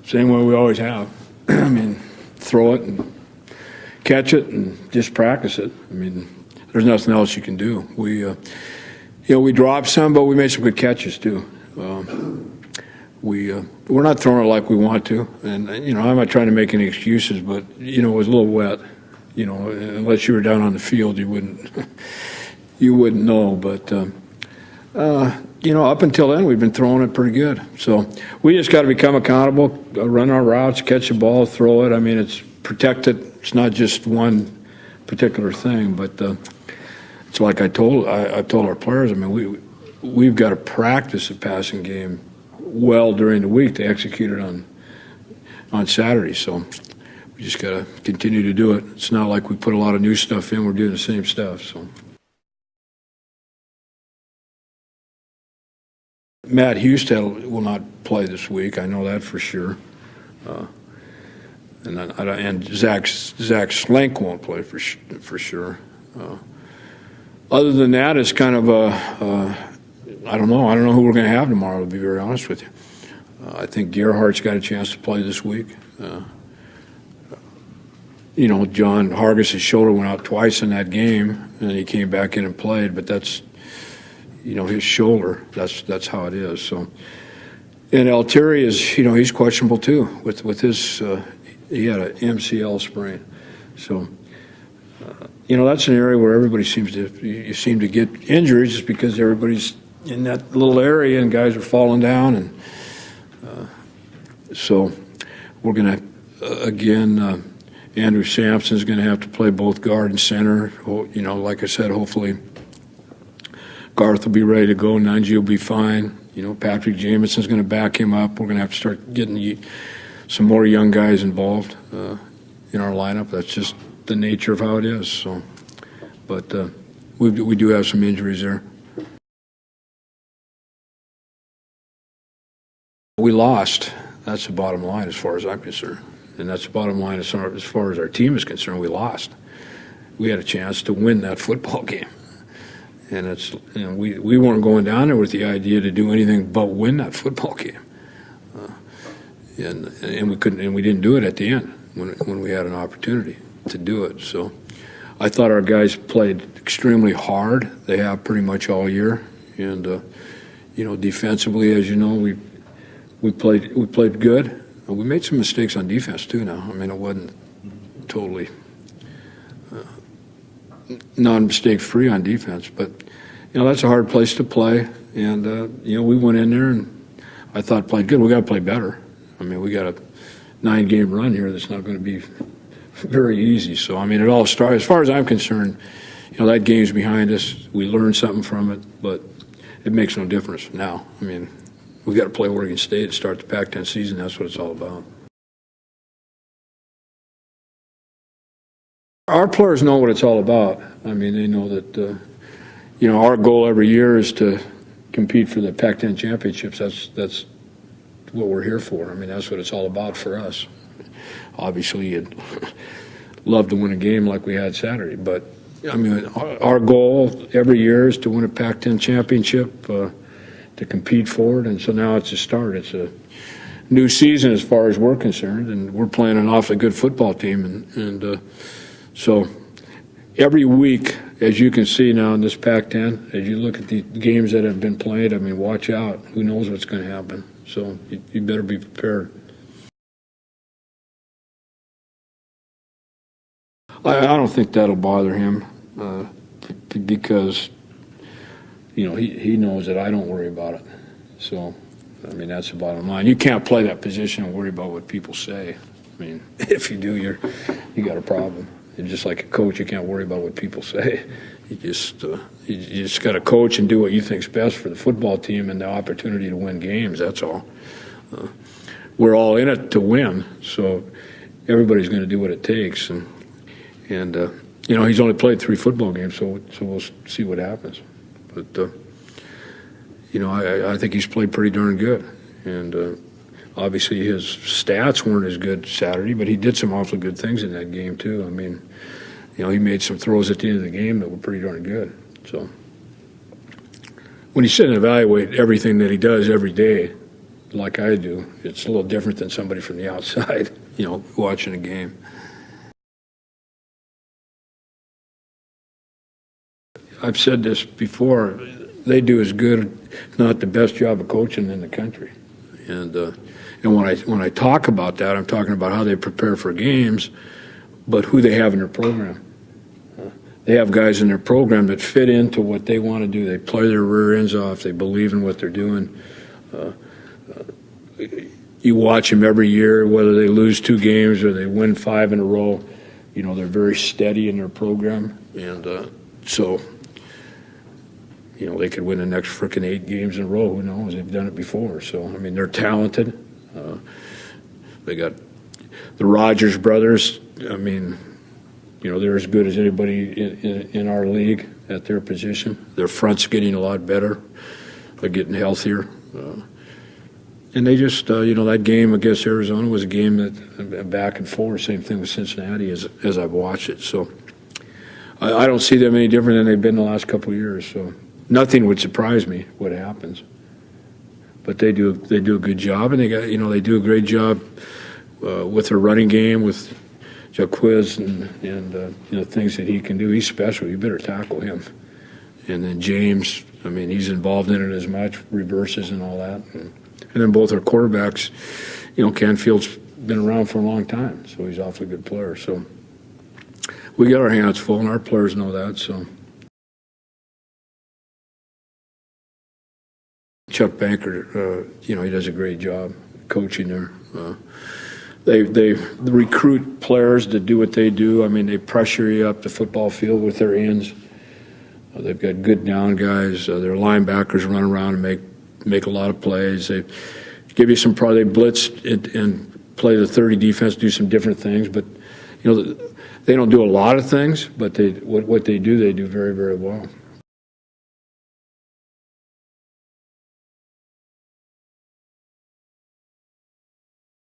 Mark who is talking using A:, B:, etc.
A: Same way we always have. I mean, throw it and catch it and just practice it. I mean, there's nothing else you can do. We dropped some, but we made some good catches too. We're not throwing it like we want to, and I'm not trying to make any excuses, but it was a little wet. Unless you were down on the field, you wouldn't know. But up until then, we've been throwing it pretty good. So we just got to become accountable, run our routes, catch the ball, throw it. I mean, it's protected. It's not just one particular thing, but it's like I've told our players. I mean, we've got to practice the passing game well during the week to execute it on Saturday. So we just got to continue to do it. It's not like we put a lot of new stuff in. We're doing the same stuff. So Matt Husted will not play this week. I know that for sure. And Zach Slank won't play for sure. Other than that, it's kind of I don't know. I don't know who we're going to have tomorrow, to be very honest with you. I think Gerhardt's got a chance to play this week. John Hargis' shoulder went out twice in that game, and he came back in and played, but that's, his shoulder. That's how it is. So, and Altieri is, he's questionable too with his, he had an MCL sprain. So, that's an area where everybody seems to get injuries just because everybody's in that little area and guys are falling down. And so we're going to, again, Andrew Sampson's going to have to play both guard and center. Like I said, hopefully Garth will be ready to go. Nunji will be fine. Patrick Jamison's going to back him up. We're going to have to start getting some more young guys involved in our lineup. That's just the nature of how it is. So, but we do have some injuries there. We lost. That's the bottom line as far as I'm concerned. And that's the bottom line as far as our team is concerned. We lost. We had a chance to win that football game. And we weren't going down there with the idea to do anything but win that football game. And we couldn't, and we didn't do it at the end when we had an opportunity to do it. So I thought our guys played extremely hard. They have pretty much all year. And defensively, as you know, we played good. We made some mistakes on defense too. Now, I mean, it wasn't totally non-mistake free on defense, but that's a hard place to play. And we went in there and I thought played good. We got to play better. I mean, we got a 9-game run here that's not going to be very easy. So I mean, it all starts. As far as I'm concerned, that game's behind us. We learned something from it, but it makes no difference now. I mean, we've got to play Oregon State to start the Pac-10 season. That's what it's all about. Our players know what it's all about. I mean, they know that, our goal every year is to compete for the Pac-10 championships. That's what we're here for. I mean, that's what it's all about for us. Obviously, you'd love to win a game like we had Saturday, but, I mean, our goal every year is to win a Pac-10 championship, to compete for it, and so now it's a start. It's a new season as far as we're concerned, and we're playing an awfully good football team, and so every week, as you can see now in this Pac-10, as you look at the games that have been played, I mean, watch out. Who knows what's going to happen? So you better be prepared. I don't think that'll bother him because he knows that I don't worry about it. So, I mean, that's the bottom line. You can't play that position and worry about what people say. I mean, if you do, you got a problem. And just like a coach, you can't worry about what people say. You just got to coach and do what you think's best for the football team and the opportunity to win games. That's all. We're all in it to win, so everybody's going to do what it takes. And he's only played 3 football games, so we'll see what happens. But I think he's played pretty darn good, and obviously his stats weren't as good Saturday, but he did some awfully good things in that game too. I mean, he made some throws at the end of the game that were pretty darn good. So when you sit and evaluate everything that he does every day, like I do, it's a little different than somebody from the outside, watching a game. I've said this before, they do as good, if not the best job of coaching in the country. And when I talk about that, I'm talking about how they prepare for games, but who they have in their program. They have guys in their program that fit into what they want to do. They play their rear ends off. They believe in what they're doing. You watch them every year, whether they lose 2 games or they win 5 in a row. They're very steady in their program. And so, they could win the next frickin' 8 games in a row. Who knows? They've done it before. So, they're talented. They got the Rogers brothers. They're as good as anybody in our league at their position. Their front's getting a lot better. They're getting healthier. And they just, that game against Arizona was a game that back and forth, same thing with Cincinnati as I've watched it. So I don't see them any different than they've been the last couple of years. So nothing would surprise me what happens. But they do a good job, and they do a great job with their running game, with Jaquiz and things that he can do. He's special. You better tackle him. And then James, he's involved in it as much, reverses and all that. And then both our quarterbacks, Canfield's been around for a long time, so he's an awfully good player. So we got our hands full, and our players know that. So Chuck Banker, he does a great job coaching there. They recruit players to do what they do. They pressure you up the football field with their ends. They've got good down guys. Their linebackers run around and make a lot of plays. They give you some they blitz and play the 30 defense, do some different things. But they don't do a lot of things. But what they do very, very well.